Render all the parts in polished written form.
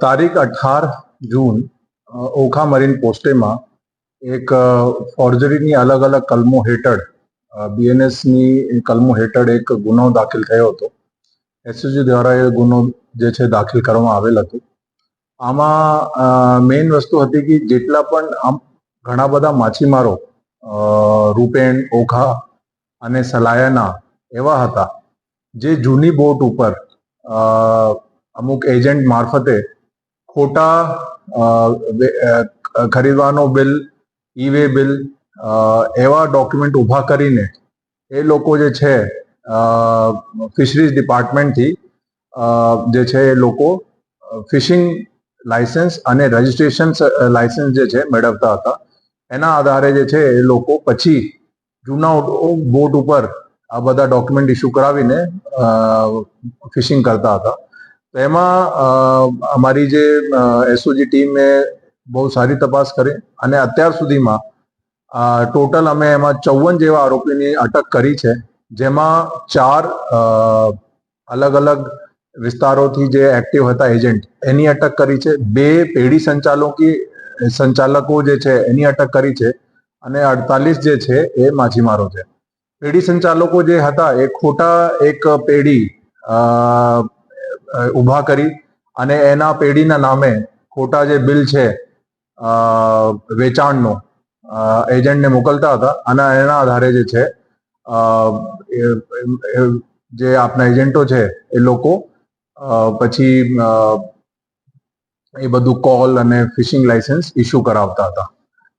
તારીખ 18 જૂન ઓખા મરીન પોસ્ટેમાં એક ફોર્જરીની અલગ અલગ કલમો હેઠળ બીએનએસની કલમો હેઠળ એક ગુનો દાખલ થયો હતો. એસઓજી દ્વારા એ ગુનો જે છે દાખલ કરવામાં આવેલ હતો. આમાં મેઇન વસ્તુ હતી કે જેટલા પણ આમ ઘણા બધા માછીમારો રૂપેણ, ઓખા અને સલાયાના એવા હતા જે જૂની બોટ ઉપર અમુક એજન્ટ મારફતે ખોટા ખરીદવાનો બિલ, ઈ વે બિલ એવા ડોક્યુમેન્ટ ઊભા કરીને એ લોકો જે છે ફિશરીઝ ડિપાર્ટમેન્ટથી જે છે એ લોકો ફિશિંગ લાયસન્સ અને રજિસ્ટ્રેશન લાયસન્સ જે છે મેળવતા હતા. એના આધારે જે છે એ લોકો પછી જૂના બોટ ઉપર આ બધા ડોક્યુમેન્ટ ઇસ્યુ કરાવીને ફિશિંગ કરતા હતા. તો એમાં અમારી જે એસઓજી ટીમે બહુ સારી તપાસ કરી અને અત્યાર સુધીમાં ટોટલ અમે એમાં 54 જેવા આરોપીની અટક કરી છે, જેમાં 4 અલગ અલગ વિસ્તારોથી જે એક્ટિવ હતા એજન્ટ એની અટક કરી છે, 2 પેઢી સંચાલકો જે છે એની અટક કરી છે અને 48 જે છે એ માછીમારો છે. પેઢી સંચાલકો જે હતા એ ખોટા એક પેઢી ઊભા કરી અને એના પેઢીના નામે ખોટા જે બિલ છે વેચાણનો એજન્ટને મોકલતા હતા અને એના આધારે જે છે જે આપણા એજન્ટો છે એ લોકો પછી એ બધું કોલ અને ફિશિંગ લાયસન્સ ઇસ્યુ કરાવતા હતા.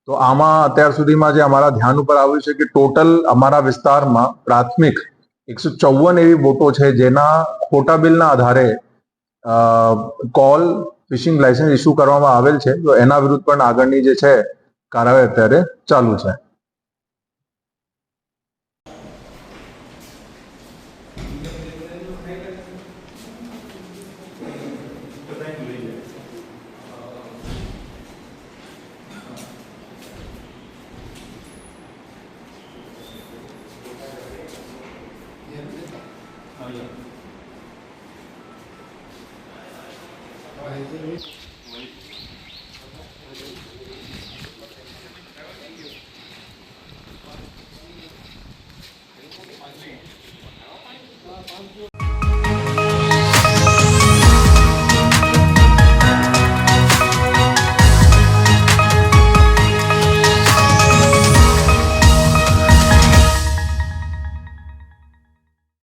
તો આમાં અત્યાર સુધીમાં જે અમારા ધ્યાન ઉપર આવ્યું છે કે ટોટલ અમારા વિસ્તારમાં પ્રાથમિક 154 એવી બોટો છે જેના ખોટા બિલના આધારે કોલ ફિશિંગ લાયસન્સ ઇસ્યુ કરવામાં આવેલ છે. તો એના વિરુદ્ધ પણ આગળની જે છે કાર્યવાહી અત્યારે ચાલુ છે.